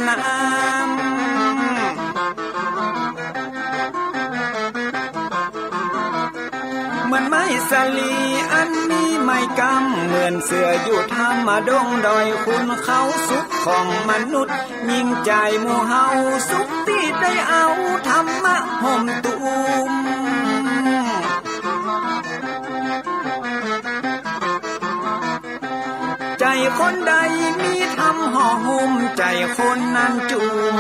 น้ำเหมือนไม้สลีอันมีไม้กำเหมือนเสืออยู่ธรรมดงดอยคุณเขาสุขของมนุษย์ยิ่งใจหมู่เฮาสุขที่ได้เอาธรรมะห่มตุมใจคนใดมีธรรมห่อหุ้มใจคนนั้นจุม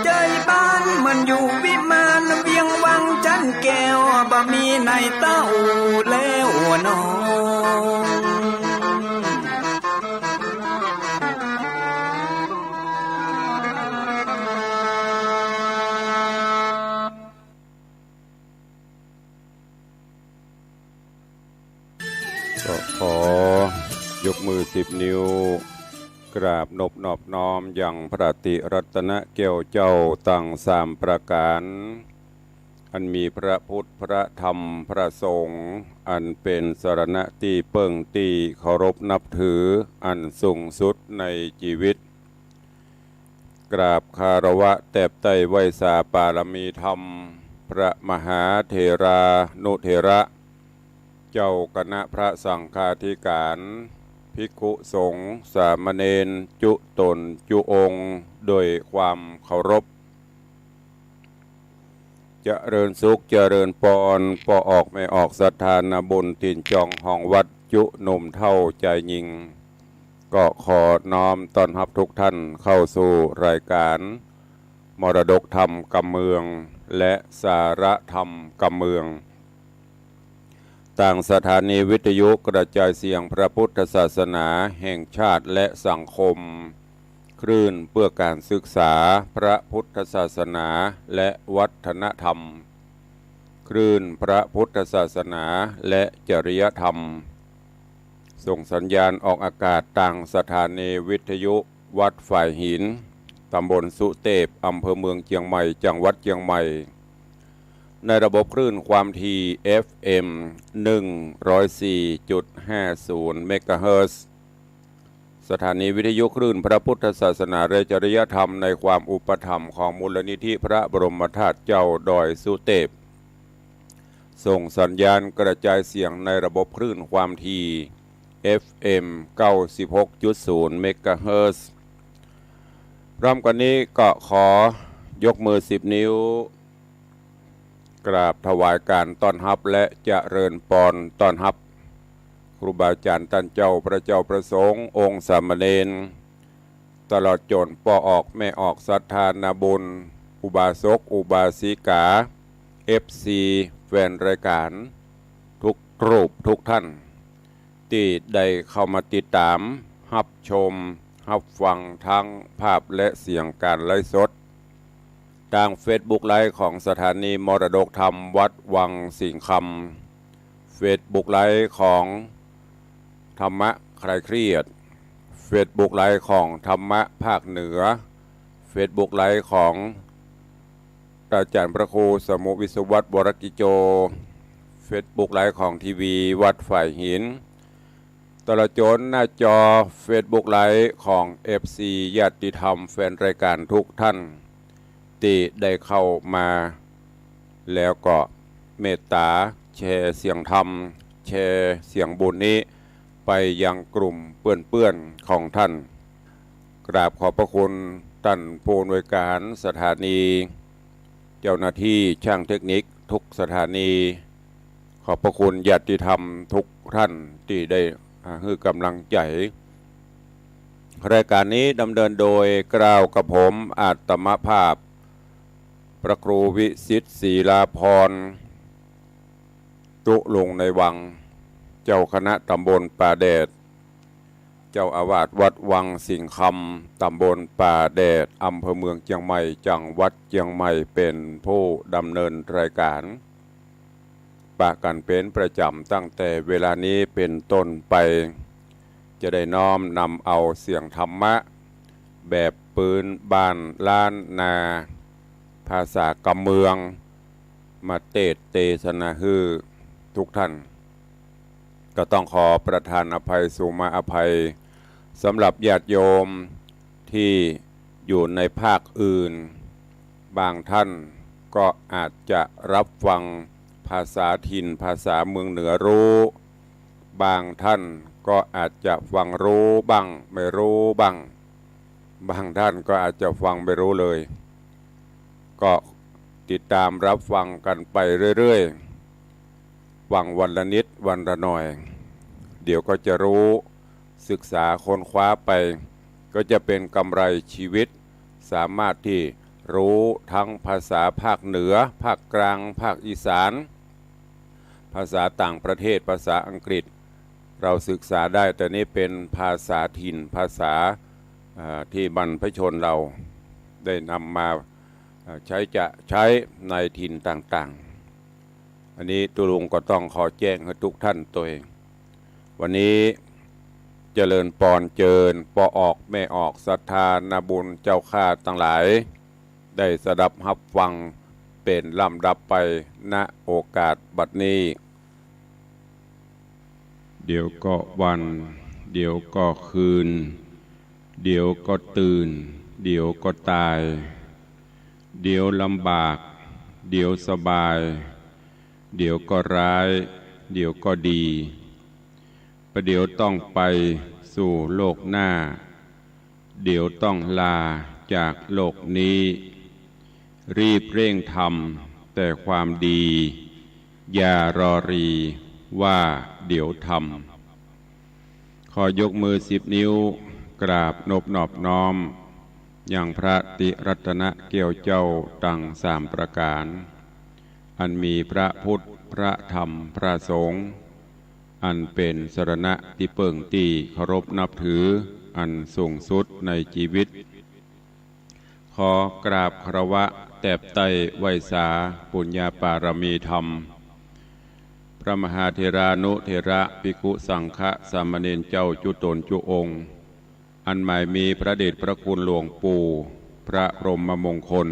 ใจบ้านมันอยู่วิมานเวียงวังจันแก้วบ่มีในเต้าแล้วน้องก็ขอยกมือ10 นิ้วกราบนบน้อมอย่างพระติรัตนแก้วเจ้าตั้ง3 ประการอันมีพระพุทธพระธรรมพระสงฆ์อันเป็นสรณะที่เปิ่งที่เคารพนับถืออันสูงสุดในชีวิตกราบคารวะแตบไตไวยสาปารมีธรรมพระมหาเถรานุเถระเจ้าคณะพระสังฆาธิการภิกขุสงฆ์สามเณรจุตนจุองค์โดยความเคารพเจริญสุขเจริญปอนปอออกไม่ออกศรัทธานาบุญตินจองห้องวัดจุหนุ่มเท่าใจยิงก็ขอน้อมต้อนรับทุกท่านเข้าสู่รายการมรดกธรรมกำเมืองและสาระธรรมกำเมืองต่างสถานีวิทยุกระจายเสียงพระพุทธศาสนาแห่งชาติและสังคมคลื่นเพื่อการศึกษาพระพุทธศาสนาและวัฒนธรรมคลื่นพระพุทธศาสนาและจริยธรรมส่งสัญญาณออกอากาศต่างสถานีวิทยุวัดฝ่ายหินตำบลสุเทพอำเภอเมืองเชียงใหม่จังหวัดเชียงใหม่ในระบบคลื่นความถี่ FM 104.50 เมกะเฮิรตซ์สถานีวิทยุคลื่นพระพุทธศาสนาและจริยธรรมในความอุปถัมภ์ของมูลนิธิพระบรมธาตุเจ้าดอยสุเทพส่งสัญญาณกระจายเสียงในระบบคลื่นความถี่ FM 96.0 เมกะเฮิรตซ์พร้อมกันนี้ก็ขอยกมือ10 นิ้วกราบถวายการต้อนรับและเจริญพรต้อนรับครูบาอาจารย์ท่านเจ้าพระเจ้าประสงค์องค์สามเณรตลอดจนปอออกแม่ออกศรัทธานาบุญอุบาสกอุบาสิกา FC แฟนรายการทุกรูปทุกท่านที่ได้เข้ามาติดตามรับชมรับฟังทั้งภาพและเสียงการไลฟ์สดทาง Facebook ไลฟ์ของสถานีมรดกธรรมวัดวังสิงห์คำ Facebook ไลฟ์ของธรรมะคลายเครียด Facebook ไลฟ์ของธรรมะภาคเหนือ Facebook ไลฟ์ของอาจารย์พระครูสมุวิศวัตวรกิโจ Facebook ไลฟ์ของทีวีวัดฝ่ายหินตลอดจนหน้าจอ Facebook ไลฟ์ของ FC ญาติธรรมแฟนรายการทุกท่านที่ได้เข้ามาแล้วก็เมตตาแชร์เสียงธรรมแชร์เสียงบุญนี้ไปยังกลุ่มเพื่อนๆของท่านกราบขอบพระคุณท่านผู้อำนวยการสถานีเจ้าหน้าที่ช่างเทคนิคทุกสถานีขอบพระคุณญาติธรรมทุกท่านที่ได้ให้กำลังใจรายการนี้ดำเนินโดยกล่าวกับผมอาตมภาพพระครูวิสิทธิ์ศรีลาภรณ์ตุลงในวังเจ้าคณะตำบลป่าแดดเจ้าอาวาสวัดวังสิงห์คำตำบลป่าแดดอำเภอเมืองเชียงใหม่จังหวัดเชียงใหม่เป็นผู้ดำเนินรายการปะกันเป็นประจำตั้งแต่เวลานี้เป็นต้นไปจะได้น้อมนำเอาเสียงธรรมะแบบปืนบ้านล้านนาภาษากำเมืองมาเทศนาฮือทุกท่านก็ต้องขอประทานอภัยสุมาอภัยสำหรับญาติโยมที่ อยู่ในภาคอื่นบางท่านก็อาจจะรับฟังภาษาถิ่นภาษาเมืองเหนือรู้บางท่านก็อาจจะฟังรู้บ้างไม่รู้บ้างบางท่านก็อาจจะฟังไม่รู้เลยก็ติดตามรับฟังกันไปเรื่อยๆฟังวันละนิดวันละหน่อยเดี๋ยวก็จะรู้ศึกษาค้นคว้าไปก็จะเป็นกำไรชีวิตสามารถที่รู้ทั้งภาษาภาคเหนือภาคกลางภาคอีสานภาษาต่างประเทศภาษาอังกฤษเราศึกษาได้แต่นี้เป็นภาษาถิ่นภาษาที่บรรพชนเราได้นำมาใช้ในถิ่นต่างๆอันนี้ตุลุงก็ต้องขอแจ้งให้ทุกท่านตัวเองวันนี้เจริญปอนเจิญปอออกแม่ออกศรัทธานาบุญเจ้าข้าทั้งหลายได้สดับรับฟังเป็นลำดับไปณโอกาสบัดนี้เดี๋ยวก็วันเดี๋ยวก็คืนเดี๋ยวก็ตื่นเดี๋ยวก็ตายเดี๋ยวลำบากเดี๋ยวสบายเดี๋ยวก็ร้ายเดี๋ยวก็ดีประเดี๋ยวต้องไปสู่โลกหน้าเดี๋ยวต้องลาจากโลกนี้รีบเร่งทำแต่ความดีอย่ารอรีว่าเดี๋ยวทำขอยกมือ10 นิ้วกราบนอบน้อมอย่างพระติรัตนเกี่ยวเจ้าตั้ง3 ประการอันมีพระพุทธพระธรรมพระสงฆ์อันเป็นสรณะที่เปิ่งตีเคารพนับถืออันสูงสุดในชีวิตขอกราบคารวะแตบไตไวสาปุญญาปารมีธรรมพระมหาเถรานุเถระภิกขุสังฆสามเณรเจ้าจุตนจุองค์อันหมายมีพระเดชพระคุณหลวงปู่พระพรหมมงคล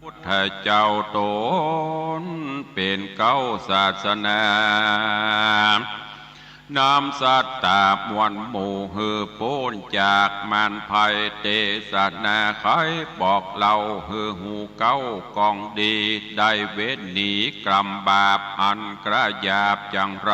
พุทธเจ้าตนเป็นเก้าศาสนานำสัตตาบวันหมู่ฮือโพ้นจากมารภัยเตศนาไขบอกเล่าฮือหูเก้ากองดีได้เวทหนีกรรมบาปอันกระยาบจังไร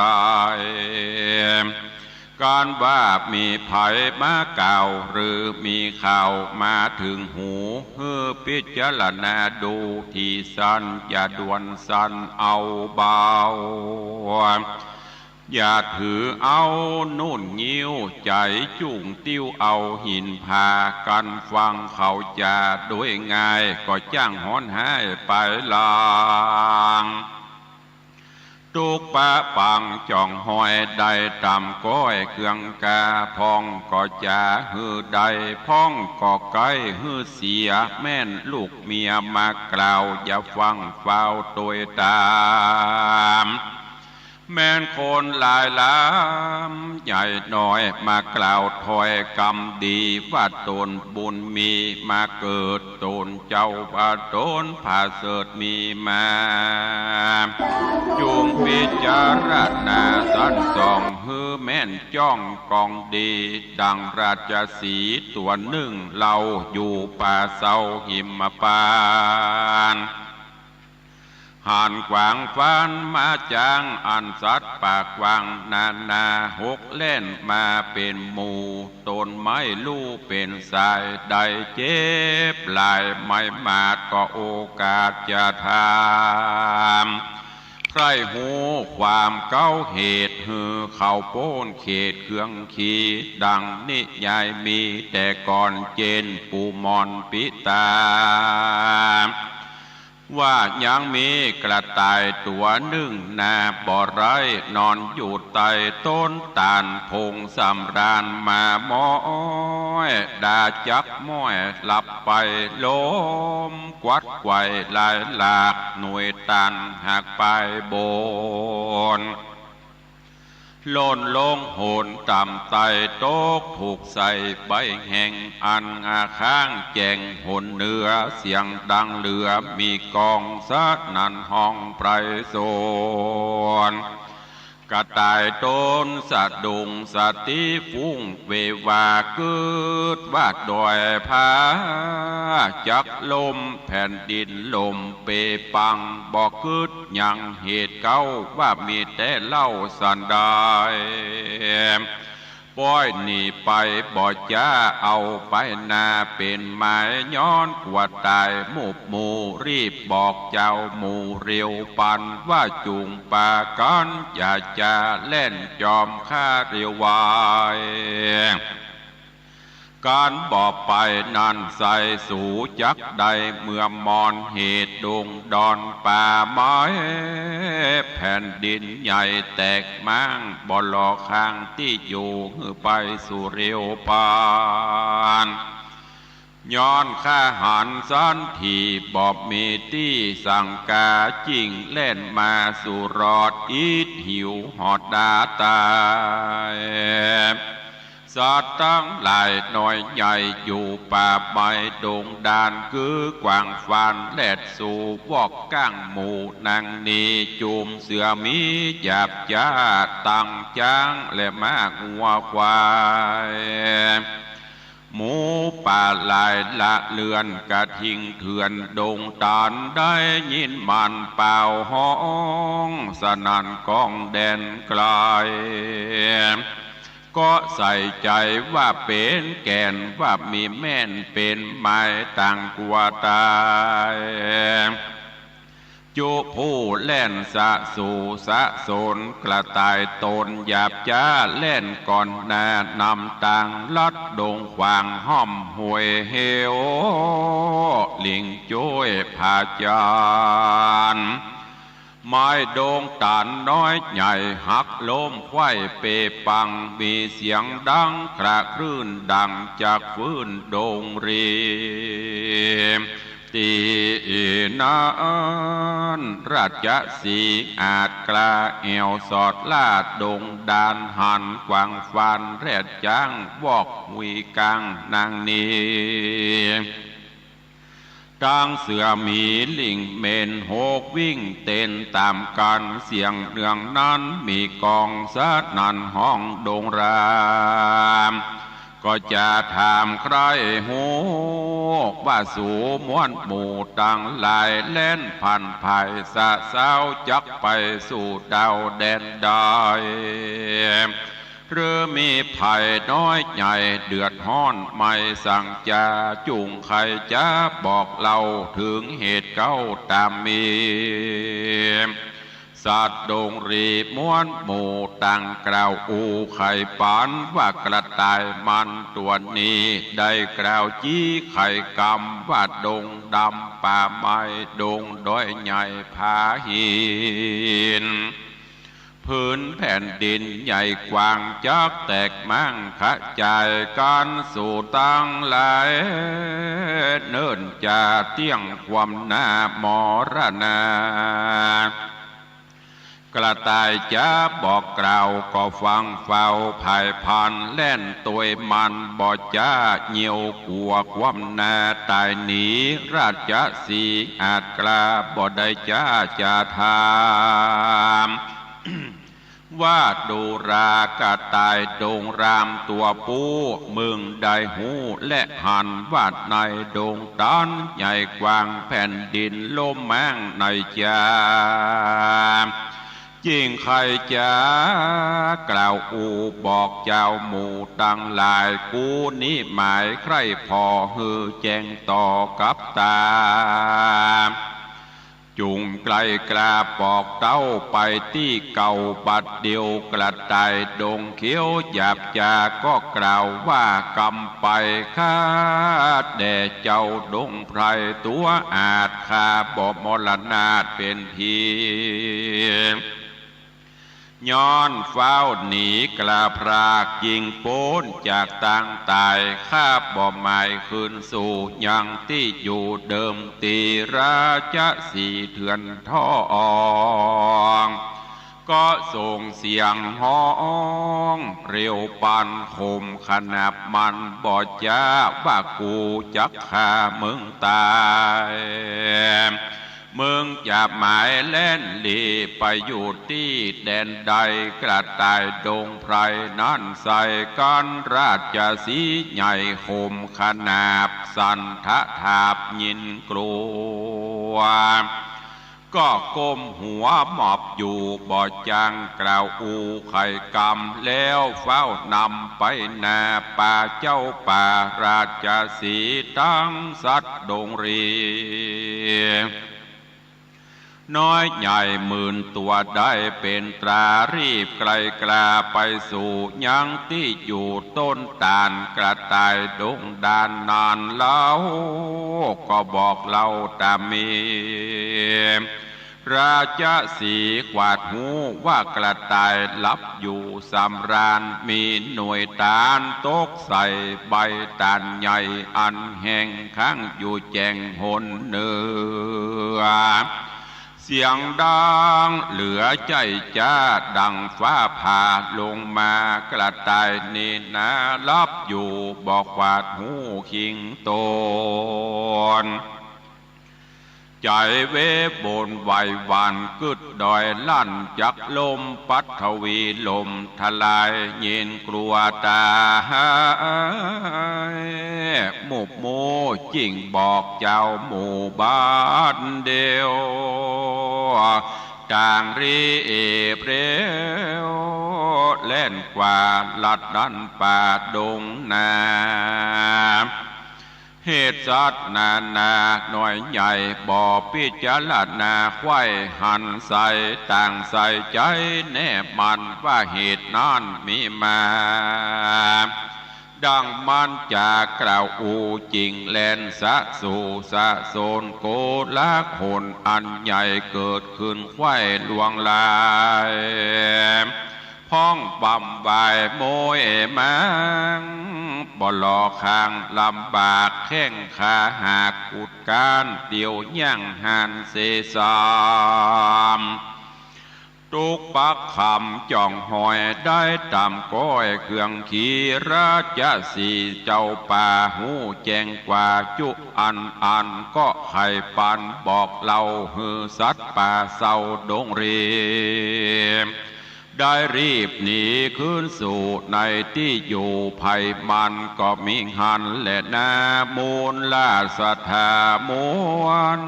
การว่ามีภัยมาเก่าหรือมีข่าวมาถึงหูเฮือพิจารณาดูที่สั้นอย่าด่วนสั้นเอาเบาอย่าถือเอานุ่นยิ้วใจจุ่งติ้วเอาหินพากันฟังเขาจะด้วยง่ายก็จ้างฮ้อนให้ไปลางทุกปะปังจ่องหอยได้ตำก้อยเครื่องกาพองก็จะฮือใดพ้องก็ไกลฮือเสียแม่นลูกเมียมากล่าวอย่าฟังเฝ้าตัวตามแม่นคนหลายล้ำใหญ่น้อยมากล่าวถอยกรรมดีว่าตนบุญมีมาเกิดตนเจ้าว่าตนผาเสดมีมาจุงพิจารณาสันส่องฮือแม่นจ้องกองดีดังราชสีห์ตัวหนึ่งเราอยู่ป่าเศร้าหิมพานต์หันกวางฟันมาจางอันสัตว์ปากวางนาหกเล่นมาเป็นหมู่ต้นไม้ลู่เป็นสายได้เจ็บลายไม่มาดก็โอกาสจะทำใครหูความเก้าเหตุหือเข้าโป้นเขตเครื่องขีดังนิยายมีแต่ก่อนเจนปูมอนปิตาว่ายังมีกระต่ายตัวหนึ่งนาบ่อไร่นอนอยู่ใต้ต้นตาลพงสำราญมาม้อยดาจักม้อยหลับไปล้มกวัดไกวลายหลากหน่วยตันหักไปบนโลนลงโหนต่ำไตโต๊กถูกใส่ใบแห่งอันอาข้างแจงหนเนื้อเสียงดังเหลือมีกองซัดนันห้องไพรโซน กระต่ายต้นสะดุงสติฟุ้งเววาเกิดวาดดอยผาจักลมแผ่นดินลมเปปังบอกกึดยังเหตุเก้าว่ามีแต่เล่าสันดายป้อยหนีไปบ่จ้าเอาไปนาเป็นไม้ย้อนกว่าตายหมู่หมู่รีบบอกเจ้าหมู่เรียวปันว่าจุงปากันอย่าจะเล่นจอมข้าเรียววายการบอกไปนั่นใส่สู่จักใดเมื่อมอนเหตุดงดอนป่าไม้แผ่นดินใหญ่แตกมั่งบ่หลอกข้างที่อยู่ไปสู่เรียวปานย้อนข้าหันสันทีบอบมีที่สั่งกาจิงเล่นมาสู่รอดอีดหิวหอดดาตายสัตว์ทั้งหลายน้อยใหญ่อยู่ป่าใบดงดานคือกวางฟันแลดสู่วอกก้างหมูนางนีจูมเสือมีหยาบจ้าตังจ้างและมากงัวควายหมูป่าลายละเลือนกระทิงเถื่อนดงตานได้ยินมันเป่าห้องสนั่นกองแดนไกลก็ใส่ใจว่าเป็นแก่นว่ามีแม่นเป็นไม้ต่างกว่าตายจุผู้เล่นสะสู่สะสนกระต่ายตนหยาบจ้าเล่นก่อนหน้านำต่างลัดดงขวางห้อมห่วยเฮวลิงจ้วยผาจานไม้โดงตานน้อยใหญ่หักล้มไขว้เปปังมีเสียงดังกระคลื่นดังจากฟื้นโดงรีตีนั้นราชสีอาจกลาเอวสอดลาดดงดานหันกวางฟันแรดจ้างวอกวีกังนางนีทางเสือมีลิงเมนโหกวิ่งเต้นตามกันเสียงเนืองนั้นมีกองสัดนันห้องดงรามก็จะถามใครหูว่าสู่ม้วนหมู่ต่างหลายเล่นพันภายสะเศร้าจักไปสู่ดาวแดนใดหรือมีภัยน้อยใหญ่เดือดห้อนไม่สั่งจะจุงใครจะบอกเล่าถึงเหตุเก้าตามมีสัตว์ดงรีม้วนหมู่ต่างกล่าวอูไข่ปานว่ากระต่ายมันตัวนี้ได้กล่าวจี้ไข่กำว่าดงดำป่าไม้ดงด้อยใหญ่ผาหินพื้นแผ่นดินใหญ่กว้างจักแตกมั่งขจายการสู่ตั้งหลายเนิ่นจะเตี้ยงความหน้ามรณากระต่ายจะบอกกล่าวก็ฟังเฝ้าภายพันแล่นตัวมันบ่จ้าเหนียวกลัวความนาตายหนีราชสีอาจกล้าบ่ได้จ้าจะทามว่าดูรากระต่ายดงรามตัวปูมึงได้หูและหันวาดในดงตันใหญ่กว้างแผ่นดินลมแมงในจาจิงใครจะกล่าวอูบอกเจ้าหมู่ตั้งหลายกูนี้หมายใครพอฮือแจ้งต่อกับตาจุงไกลกราปอกเต้าไปที่เก่าบัดเดียวกระต่ายดงเขียวหยาบจาก็กล่าวว่ากำไปข้าแด่เจ้าดงไพรตัวอาจข้าบ่มรณาเป็นทีย้อนเฝ้าหนีกลาพรากยิงโป้นจากต่างตายข้าบ่หมายคืนสู่ยังที่อยู่เดิมตีราชสีเถื่อนท่อองก็ส่งเสียงห้องเร็วปานคมขนาบมันบ่จ้าว่ากูจักฆ่ามึงตาย มึงอย่าหมายเล่นหลีไปอยู่ที่แดนใดกระต่ายดงไพรนั่นใส่กันราชสีห์ใหญ่ห่มขนาบสันทะถาบยินกลัวก็ก้มหัวหมอบอยู่บ่จังกล่าวอูไข่กำแล้วเฝ้านำไปนาป่าเจ้าป่าราชสีห์ตั้งสัตว์ดงรีน้อยใหญ่หมื่นตัวได้เป็นตรารีบไกลกลาไปสู่ยังที่อยู่ต้นตาลกระต่ายดงดานนานแล้วก็บอกเล่าตามมีราชสีห์กวาดหูว่ากระต่ายลับอยู่สำราญมีหน่วยตาลตกใส่ใบตาลใหญ่อันแห้งข้างอยู่แจงหนเนือเสียงดังเหลือใจจ้าดังฟ้าผ่าลงมากระต่ายนี่นาลับอยู่บอกวาดหูคิงโตนใจเวบนไหวหวานกึดดอยลั่นจักลมปัทวีลมทลายยินกลัวตาหมู่โมจิงบอกเจ้าหมู่บ้านเดียวต่างรีเปรียวเล่นกว่าลัดดันป่าดงนาเหตุสัตว์นานาหน่อยใหญ่บ่อพิจารณาไข้หันใส่ต่างใส่ใจแน่มันว่าเหตุนั้นมีมาดังมันจากกล่าวอูจริงแลนสะสู่สะโซนโกลักหนอันใหญ่เกิดขึ้นไข้ลวงลายพ้องบำบายโมยมังบ่หลอกข้างลำบากแข้งขาหากอุดการเดียวย่างหันเสสามตุกปักคำจ่องหอยได้ตามก้อยเครื่องขี่ราชสีเจ้าป่าหูแจงกว่าจุอันก็ให้ปันบอกเล่าฮือสัตว์ป่าเศร้าดงเรีได้รีบหนีขึ้นสู่ในที่อยู่ภัยมันก็มิหันและนามูลลาสถามวน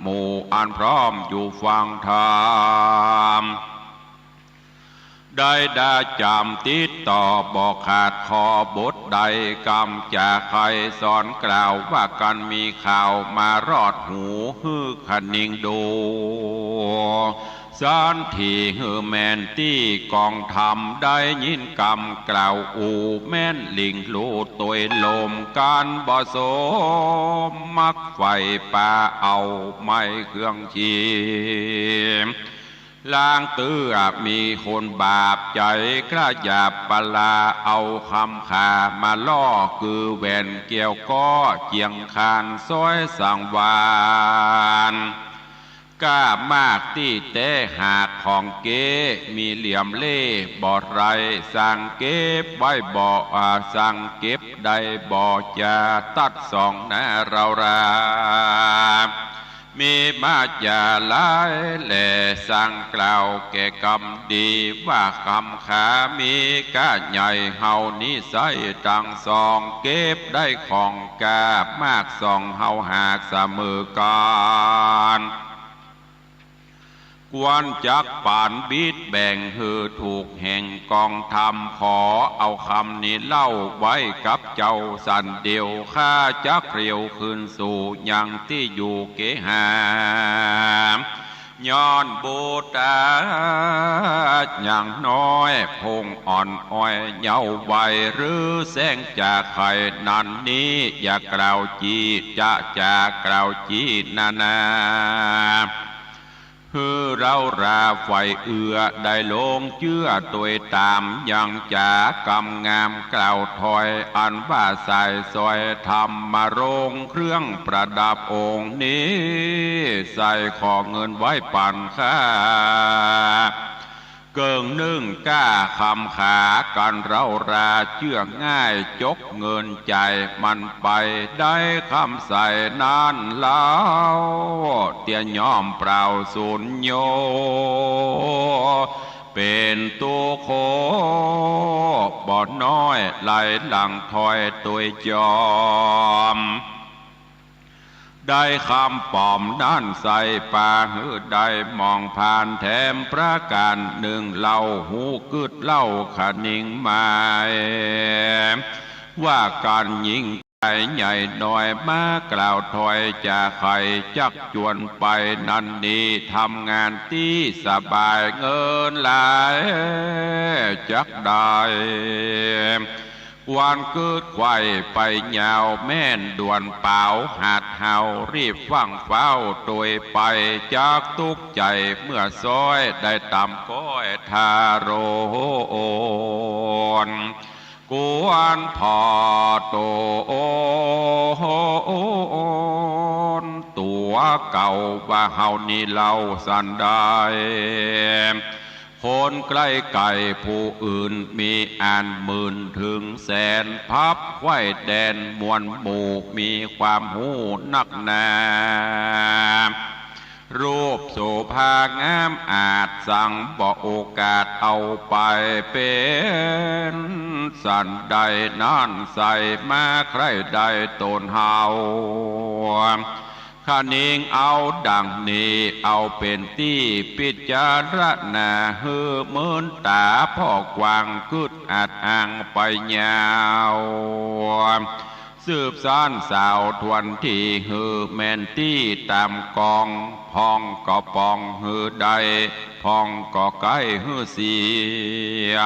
หมู่อันพร้อมอยู่ฟังธรรมได้ดาจำติดต่อบอกขาดคอบทใดกรรมจากใครสอนกล่าวว่ากันมีข่าวมารอดหูฮือขนิงดูสันทีฮือแมนตี้กองทำได้ยินกรรมกล่าวอูแม่นลิงลูดตัวลมการบ่สมมักไฟป่าเอาไม่เครื่องชีล้างเตื้อมีคนบาปใจกระยาบปลาเอาคำขามาล่อคือแหวนเกี่ยวก้อเจียงคานซ้อยสังวานกล้ามากที่แต่หากของเก๋มีเหลี่ยมเล่บอดไรสั่งเก็บไว้บ่สั่งเก็บได้บ่จะตัดสองนะเรารามีมาจาลายแหล่สั่งกล่าวแก่กรรมดีว่าคำขามีก้าใหญ่เฮานิสัยตังสองเก็บได้ของกามากสองเฮาหากเสมอกันกวนจักป่านบิดแบ่งหือถูกแห่งกองธรรมขอเอาคำนี้เล่าไว้กับเจ้าสันเดียวข้าจักเรียวคืนสู่ยังที่อยู่เกหามย้อนบูตาอย่างน้อยพงอ่อนอ้อยเยาว์ใบหรือแสงจากไข่นันนี้อย่ากล่าวจีจะกล่าวจีนานาคือเราราไฟเอือได้ลงเชื่อตัวตามยังจากำงามกล่าวถอยอันว่าใส่ซอยทำมาโรงเครื่องประดับองค์นี้ใส่ขอเงินไว้ปั่นค่า เกิงนึ่งก้าคำขากันเราราเชื่อง่ายจกเงินใจมันไปได้คำใส่นานแล้วเตียย่อมเปล่าสูญโยเป็นตัวโคบ่อน้อยไหลหลังถอยตัวจอมได้คำปอมด้านใส่ป่าหือได้มองผ่านแถมประการหนึ่งเล่าหูกึดเล่าขนิ่งหมายว่าการยิงใจใหญ่หน่อยมากล่าวถอยจะใครจักจวนไปนั่นนี่ทำงานที่สบายเงินหลายจักได้วันเกิดไข่ไปยาวแม่นด่วนเปล่าหาดเฮารีบฟังเฝ้าโดยไปจากตุกใจเมื่อซอยได้ตำก้อยทาโรนกวนพอโตนตัวเก่าว่าเฮานี่เล่าสันได้คนใกล้ไก่ผู้อื่นมีอ่านหมื่นถึงแสนพับไว้แดนมวลหมู่มีความหูนักหนารูปโสภางามอาจสั่งบอกโอกาสเอาไปเป็นสันใดนั่นใส่มาใครใดตนเฮาข้านิงเอาดังนี้เอาเป็นที่พิจารณาเฮือเมินตาพ่อกวางกึดอาจอ่างไปยาวสืบสานสาวทวนที่ฮือแม่นที่ตามกองพองก็ปองฮือใดพองก็ไกลฮือเสีย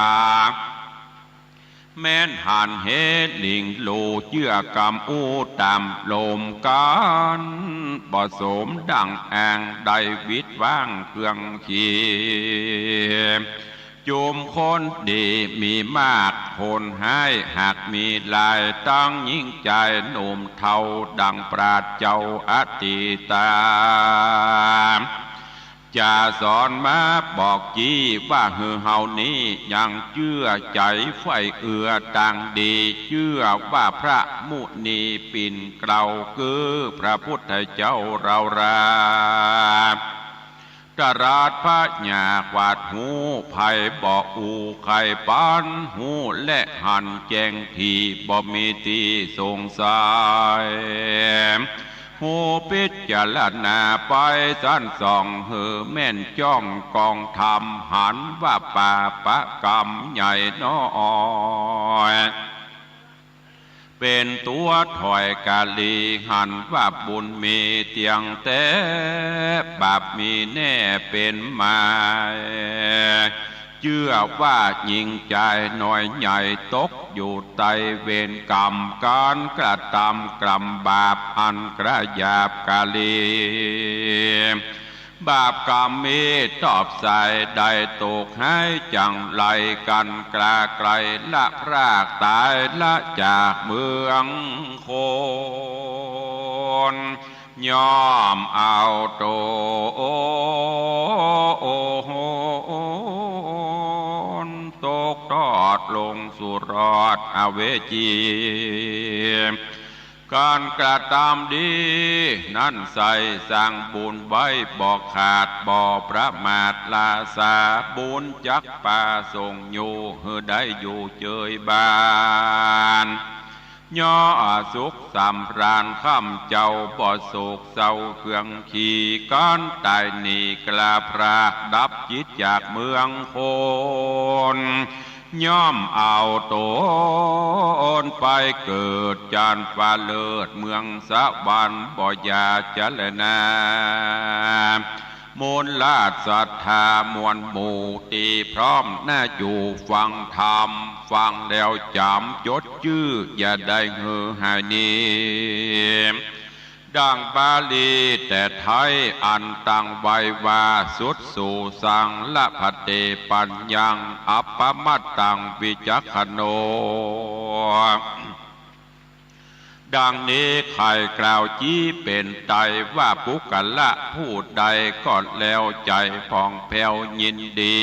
แม่นหันเฮดิ่งโลเชื่อกำอูตามลมกันผสมดังอ่างได้วิดว่างเครื่องขีจุมคนดีมีมากคนให้หากมีลายตั้งยิ่งใจหนุ่มเทาดังปราดเจ้าอติตาจะสอนมาบอกจี้ว่าฮือเฮานี้ยังเชื่อใจไฟเอือต่างดีเชื่อว่าพระมุนีปิ่นเกลาคือพระพุทธเจ้าเราราตราดพระญาขวาดหูไผ่บอกอูไข่ปานหูและหันแจงทีบ่มีตีสงสัยหูพิจารณาไปสั้นส่องหือแม่นจ้องกองธรรมหันว่าป่าปะกรรมใหญ่น้อยเป็นตัวถอยกาลีหันว่าบุญมีเตียงแต่บาปมีแน่เป็นมาเชื่อว่ายิงใจหน่อยใหญ่ตกอยู่ใต้เวรกรรมการกระทำกรรมบาปอันกระยาบกาลีบาปกรรมมีตอบใส่ได้ตกให้จังไรกันกลาไกลละพรากตายละจากเมืองคนยอมเอาโตตกทอดลงสู่รอดอเวจีการกระทำดีนั่นใส่สร้างบุญไว้บอกขาดบ่ประมาทลาสาบุญจักป่าส่งอยู่เฮือได้อยู่เจยบานย่อสุขสำราญข้ามเจ้าบ่โศกเศร้าเครื่องขี่ก้อนตายหนีกลาพระดับจิตจากเมืองคนย่อมเอาโตนไปเกิดจานฟ้าเลิศเมืองสวรรค์บ่อยาเจรณามูลลาดศรัทธามวลหมู่ตีพร้อมน่าอยู่ฟังธรรมฟังแล้วจำจดชื่ออย่าได้เหือหายนี้ดังบาลีแต่ไทยอันตังไว้ว่าสุดสู่สังละพเตปัญญังอัปปมัตตังวิจักขโน ดังนี้ใครกล่าวจี้เป็นใจว่าปุกละผู้ใดก็แล้วใจผ่องแผ้วยินดี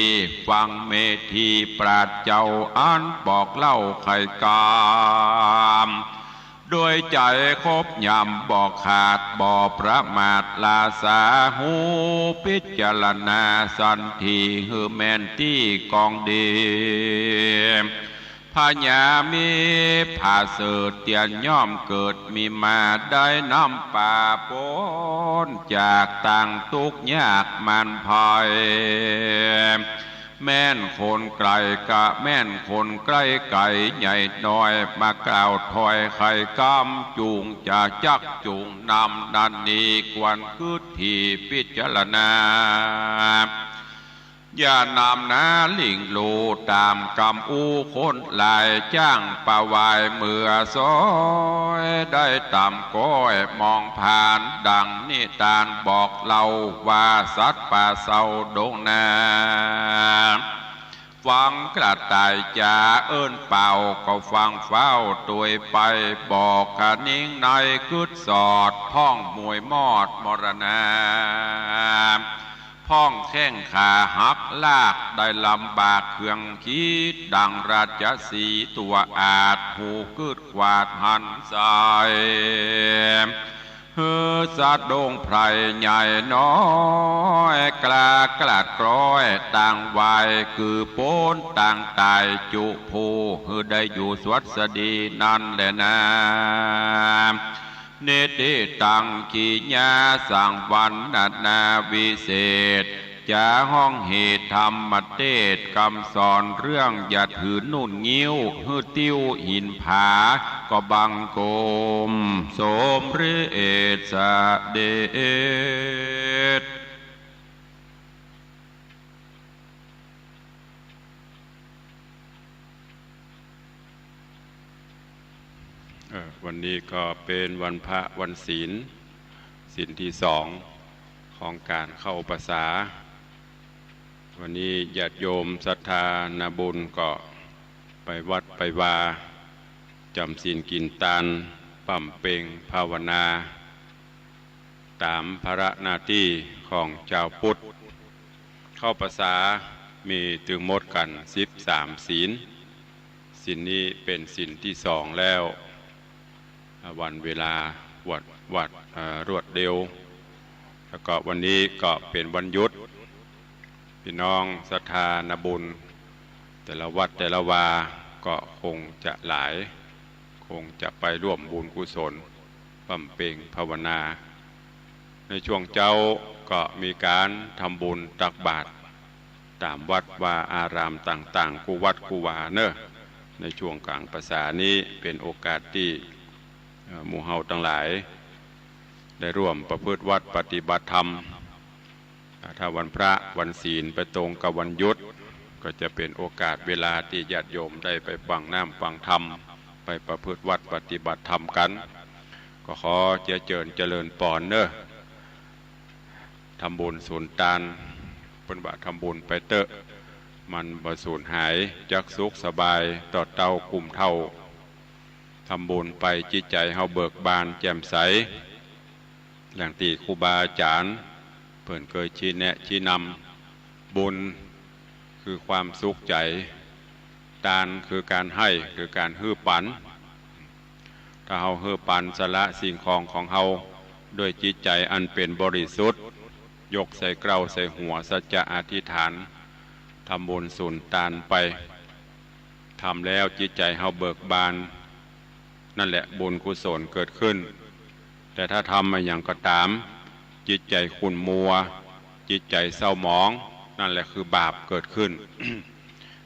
ฟังเมธีปราชญ์เจ้าอ่านบอกเล่าไขกามด้วยใจคบยำบอกขาดบ่ประมาทลาสาหูพิจารณาสันทีฮือแมนที่กองดีพญามีผาเสดเตียนย่อมเกิดมีมาได้น้ำป่าปนจากต่างทุกยากมันพายแม่นคนไกลกะแม่นคนใกล้ไก่ใหญ่น้อยมากล่าวถอยไข่กำจูงจะจักจูงนำนันนี้กวนคือที่พิจารณาอย่านำนาลิงโลตามกำอูคนลายจ้างป่าวายเมื่อซอยได้ตามก้อยมองผ่านดังนิทานบอกเล่าว่าสัตว์ป่าเศร้าดงนาฟังกระต่ายจ่าเอิ้นเป่าก็ฟังเฝ้าตัวไปบอกขนิ่งในกึดสอดพ้องมวยมอดมรณาพ้องแข้งขาหักลากได้ลำบากเครื่องคิดดังราชสีตัวอาจหูกึดขวาดหันสายเฮือสะดงไพรใหญ่น้อยกล้ากลัดกร้อยต่างวายคือโป้นต่างตายจุภูเฮือได้อยู่สวัสดีนั่นแหละนะเนติตังกิญาสังวันนาวิเศษจะห้องเหตุธรรมเทศคำสอนเรื่องอย่าถือนุ่นงิ้วฮือติ้วหินผาก็บังโกมสมฤเอสเดชวันนี้ก็เป็นวันพระวันศีลศีลที่สองของการเข้าพรรษาวันนี้ญาติโยมศรัทธานาบุญก็ไปวัดไปวาจำศีลกินตาลปั่มเปงภาวนาตามภาระหน้าที่ของเจ้าพุทธเข้าพรรษามีถึงหมดกัน13ศีลศีลนี้เป็นศีลที่สองแล้ววันเวลาวัดรวดเร็วแล้วก็วันนี้ก็เป็นวันหยุดพี่น้องศรัทธานาบุญแต่ละวัดแต่ละวาก็คงจะหลายคงจะไปร่วมบุญกุศลบำเพ็ญภาวนาในช่วงเจ้าก็มีการทำบุญตักบาตรตามวัดวาอารามต่างๆกูวัดกูวาเนอะในช่วงกลางพรรษานี้เป็นโอกาสที่หมู่เฮาทั้งหลายได้ร่วมประพฤติวัดปฏิบัติธรรมถ้าวันพระวันศีลไปตรงกับวันหยุดก็จะเป็นโอกาสเวลาที่ญาติโยมได้ไปฟังน้ำฟังธรรมไปประพฤติวัดปฏิบัติธรรมกันก็ขอเจริญปอนเนอะทำบุญสูญตานเป็นบาทำบุญไปเตอะมันบ่สูญหายจักสุขสบายต่อเต้ากลุ่มเท่าทำบุญไปจิตใจเฮาเบิกบานแจ่มใสอย่างที่ครูบาอาจารย์เพิ่นเคยชี้แนะชี้นำบุญคือความสุขใจทานคือการให้คือการฮื้อปันถ้าเฮาฮื้อปันสละสิ่งของเฮาด้วยจิตใจอันเป็นบริสุทธิ์ยกใส่เกล้าใส่หัวสัจจะอธิษฐานทำบุญสูญทานไปทำแล้วจิตใจเฮาเบิกบานนั่นแหละบุญกุศลเกิดขึ้นแต่ถ้าทำมาอย่างก็ตามจิตใจขุ่นมัวจิตใจเศร้าหมองนั่นแหละคือบาปเกิดขึ้น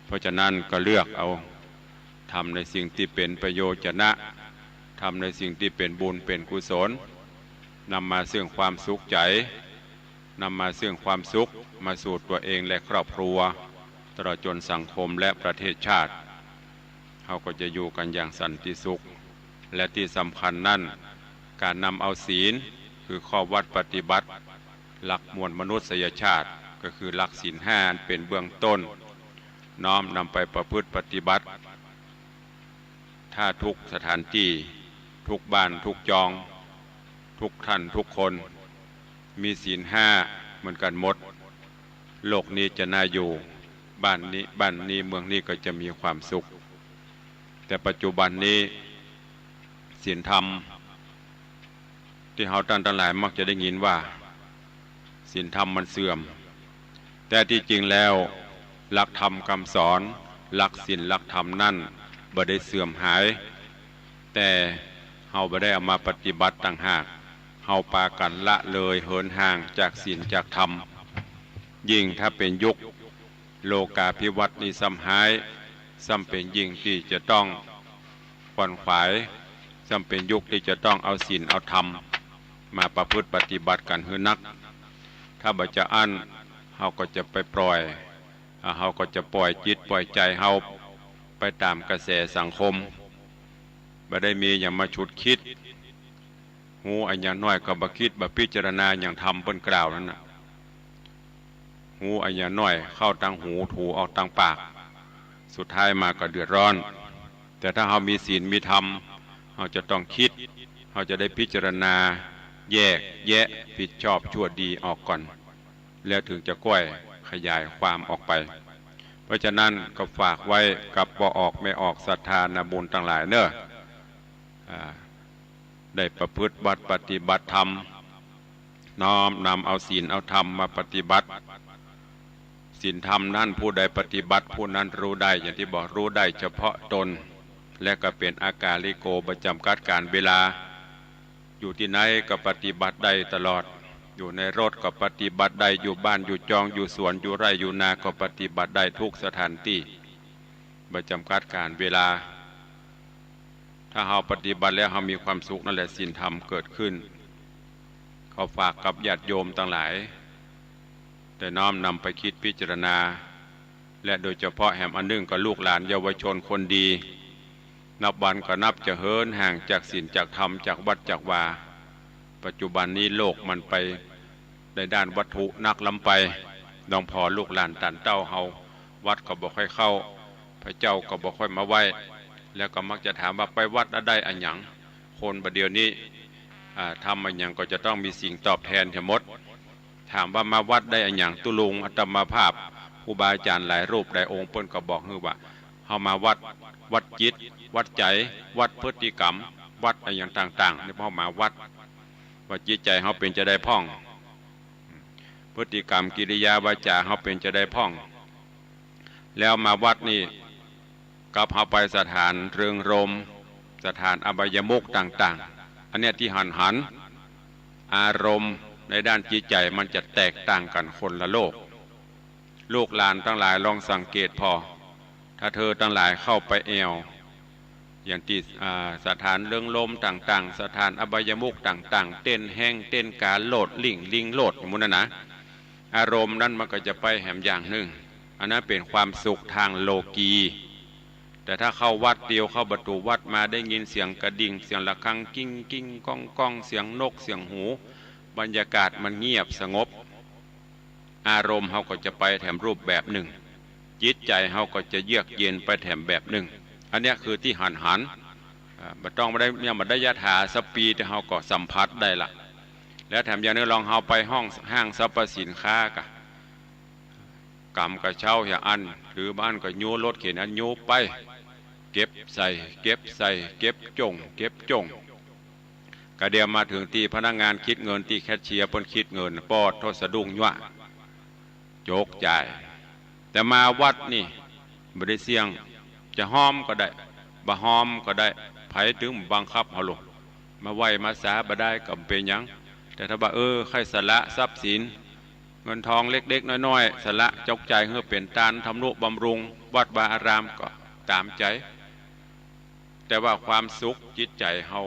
เพราะฉะนั้นก็เลือกเอาทำในสิ่งที่เป็นประโยชน์นะทำในสิ่งที่เป็นบุญเป็นกุศลนำมาซึ่งความสุขใจนำมาซึ่งความสุขมาสู่ตัวเองและครอบครัวตลอดจนสังคมและประเทศชาติเขาก็จะอยู่กันอย่างสันติสุขและที่สำคัญนั่นการนำเอาศีลคือข้อวัดปฏิบัติหลักมวลมนุษยชาติก็คือหลักศีลห้าเป็นเบื้องต้นน้อมนำไปประพฤติปฏิบัติถ้าทุกสถานที่ ทุกบ้านทุกจองทุกท่านทุกคนมีศีลห้าเหมือนกันหมดโลกนี้จะน่าอยู่บ้านนี้เมืองนี้ก็จะมีความสุขแต่ปัจจุบันนี้ศีลธรรมที่เฮาท่านทั้งหลายมักจะได้ยินว่าศีลธรรมมันเสื่อมแต่ที่จริงแล้วหลักธรรมคำสอนหลักศีลหลักธรรมนั่นบ่ได้เสื่อมหายแต่เฮาบ่ได้เอามาปฏิบัติต่างหากเฮาปากันละเลยเหินห่างจากศีลจากธรรมยิ่งถ้าเป็นยุคโลกาภิวัตน์นี้ซ้ำหายซ้ำเป็นยิ่งที่จะต้องขวนขวายซ้ำเป็นยุคที่จะต้องเอาศีลเอาธรรมมาประพฤติปฏิบัติกันหือนักถ้าบ่จะอั้นเฮาก็จะไปปล่อยเฮาก็จะปล่อยจิตปล่อยใจเฮาไปตามกระแสสังคมบ่ได้มีอย่างมาฉุดคิดหูอันอย่างน้อยก็บ่คิดบ่พิจารณาอย่างธรรมเพิ่นกล่าวนั่นน่ะหูอันอย่างน้อยเข้าทางหูถูออกทางปากสุดท้ายมาก็เดือดร้อนแต่ถ้าเฮามีศีลมีธรรมเฮาจะต้องคิดเฮาจะได้พิจารณาแยกแยะผิดชอบชั่วดีออกก่อนแล้วถึงจะก้อยขยายความออกไปเพราะฉะนั้นก็ฝากไว้กับบ่ออกไม่ออกศรัทธานาบุญทั้งหลายเนอะได้ประพฤติบัติปฏิบัติธรรมน้อมนำเอาศีลเอาธรรมมาปฏิบัติศีลธรรมนั้นผู้ใดปฏิบัติผู้นั้นรู้ได้อย่างที่บอกรู้ได้เฉพาะตนและก็เป็นอากาลิโกประจำกัดการเวลาอยู่ที่ไหนก็ปฏิบัติได้ตลอดอยู่ในรถก็ปฏิบัติได้อยู่บ้านอยู่จองอยู่สวนอยู่ไร่อยู่นาก็ปฏิบัติได้ทุกสถานที่ประจำกัดการเวลาถ้าเราปฏิบัติแล้วเรามีความสุขนั่นแหละศีลธรรมเกิดขึ้นเขาฝากกับญาติโยมทั้งหลายแต่น้อมนำไปคิดพิจารณาและโดยเฉพาะแห่งอันหนึ่งก็ลูกหลานเยาวชนคนดีนับวันก็นับจะเหินห่างจากศีลจากธรรมจากวัดจากวาปัจจุบันนี้โลกมันไปในด้านวัตถุนักล้ำไปดองพอลูกหลานตันเต้าเฮาวัดก็บ่ค่อยเข้าพระเจ้าก็บ่ค่อยมาไหว้แล้วก็มักจะถามว่าไปวัดแล้วได้อันหยังคนประเดี๋ยวนี้ทำอันหยังก็จะต้องมีสิ่งตอบแทนทั้งหมดถามว่ามาวัดได้อันหยังตุลุงอัตมาภาพครูบาอาจารย์หลายรูปหลายองค์เพิ่นก็บอกคือว่าเฮามาวัดจิตวัดใจวัดพฤติกรรมวัดอันหยังต่างๆนี่พอมาวัดว่าจิตใจเฮาเป็นจะได้พ่องพฤติกรรมกิริยาวาจาเฮาเป็นจะได้พ่องแล้วมาวัดนี่กับเฮาไปสถานเริงรมสถานอบายมุขต่างๆอันเนี้ยที่หันอารมณ์ในด้านจิตใจมันจะแตกต่างกันคนละโลกลูกหลานทั้งหลายลองสังเกตพอถ้าเธอทั้งหลายเข้าไปแอวอย่างที่สถานเรื่องลมต่างๆสถานอบายมุขต่างๆเต้นแห้งเต้นการโลดลิงโลดอย่างนั้นนะอารมณ์นั้นมันก็จะไปแหมอย่างหนึ่งอันนั้นเป็นความสุขทางโลกีแต่ถ้าเข้าวัดเดียวเข้าประตูวัดมาได้ยินเสียงกระดิ่งเสียงระฆังกิ้งกิ้งก้องก้องเสียงนกเสียงหูบรรยากาศมันเงียบสงบอารมณ์เขาก็จะไปแถมรูปแบบหนึ่งจิตใจเขาก็จะเยือกเย็นไปแถมแบบหนึ่งอันนี้คือที่หันไม่ต้องไม่ได้เนี่ยมันได้ยถาสปีแต่เขาก็สัมผัสได้ละแล้วแถมอย่างนี้ลองเขาไปห้างสรรพสินค้ากะกำกระเช้าอย่างอันหรือบ้านก็ยูรถเข็นอันยูไปเก็บใส่เก็บจงกระเดียมมาถึงที่พนักงานคิดเงินที่แคชเชียร์เพิ่นคิดเงินปอดทศดุ้งยั่วโจกจ่ายแต่มาวัดนี่บริเสียงจะห้อมก็ได้บ่ห้อมก็ได้ไผถึงบังคับเฮาลงมาไหวมาสาบ่ได้ก็เป็นหยังแต่ถ้าว่าใครสละทรัพย์สินเงินทองเล็กๆน้อยๆสละจกใจเพื่อเป็นทานทำนุบำรุงวัดวาอารามก็ตามใจแต่ว่าความสุขจิตใจเฮา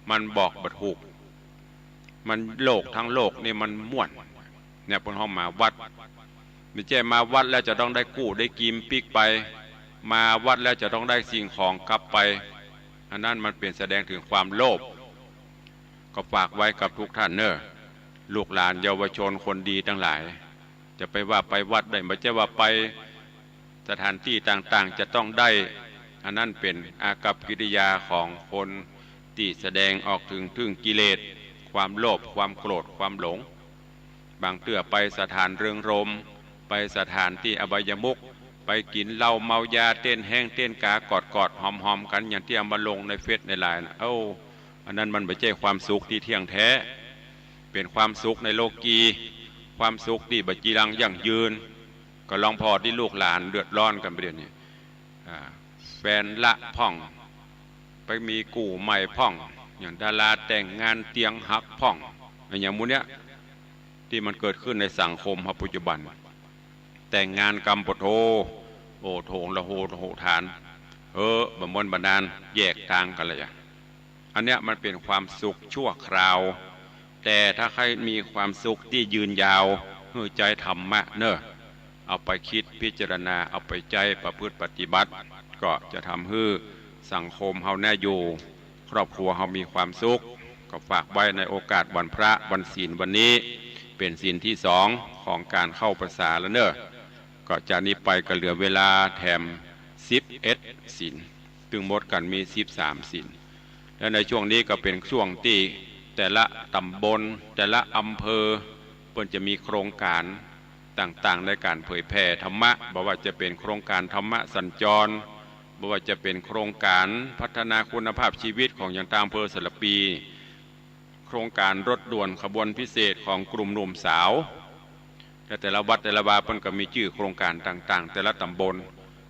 มันบอกบ่ถูกมันโลกทั้งโลกนี่มันม่วนเนี่ยพวกเฮามาวัดไม่ใช่มาวัดแล้วจะต้องได้กู้ได้กิมปิกไปมาวัดแล้วจะต้องได้สิ่งของกลับไปอันนั้นมันเป็นแสดงถึงความโลภก็ฝากไว้กับทุกท่านเนอะลูกหลานเยาวชนคนดีทั้งหลายจะไปว่าไปวัดได้ไม่ใช่ว่าไปสถานที่ต่างๆจะต้องได้อันนั้นเป็นอากัปกิริยาของคนท ที่แสดงออกถึงกิเลสความโลภความโกรธความหลงบางเตื้อไปสถานเริงรมไปสถานที่อบายมุขไปกินเหล้าเมายาเต้นแห้งเต้นกากอดหอมกันอย่างที่เอามาลงในเฟซในไลน์นะอันนั้นมันไม่ใช่ความสุขที่เที่ยงแท้เป็นความสุขในโลกีความสุขที่บัจีรังยั่งยืนก็ลองพอที่ลูกหลานเดือดร้อนกันไปเดี๋ยวนี้แฟนละพ่องไปมีกู่ใหม่พ่องอย่างดาราแต่งงานเตียงหักพ่องอย่างมูเนี้ยที่มันเกิดขึ้นในสังคมปัจจุบันแต่งงานกรรมปโทโอโถงละโหฐานบำมวลบันดาลแยกทางกันเลยอันเนี้ยมันเป็นความสุขชั่วคราวแต่ถ้าใครมีความสุขที่ยืนยาวหัวใจธรรมะเนอะเอาไปคิดพิจารณาเอาไปใจประพฤติปฏิบัติก็จะทำให้สังคมเฮาแน่อยู่ครอบครัวเฮามีความสุขก็ฝากไว้ในโอกาสวันพระวันศีลวันนี้เป็นศีลที่2ของการเข้าพรรษาแล้วเนอะก็จากนี้ไปก็เหลือเวลาแถม11ศีลถึงหมดกันมี13ศีลและในช่วงนี้ก็เป็นช่วงที่แต่ละตำบลแต่ละอำเภอเพิ่นจะมีโครงการต่างๆในการเผยแผ่ธรรมะบอกว่าจะเป็นโครงการธรรมะสัญจรบอกว่าจะเป็นโครงการพัฒนาคุณภาพชีวิตของอย่างตามอำเภอสระปีโครงการรถด่วนขบวนพิเศษของกลุ่มหนุ่มสาวแต่ละวัดแต่ละวาเพิ่นก็มีชื่อโครงการต่างๆแต่ละตำบล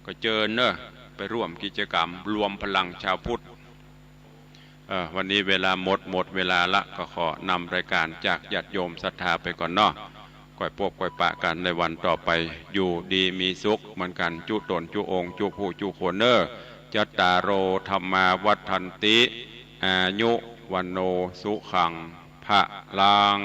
ก็เจอเนอะไปร่วมกิจกรรมรวมพลังชาวพุทธวันนี้เวลาหมดเวลาละก็ขอนำรายการจากญาติโยมศรัทธาไปก่อนเนาะก่อยพวกก่อยปะกันในวันต่อไปอยู่ดีมีสุขเหมือนกันจุตนจุองค์จุผู้จุโคนเนอจัตตารโอธรรมาวัฏันติอายุวันโนสุขังภะลัง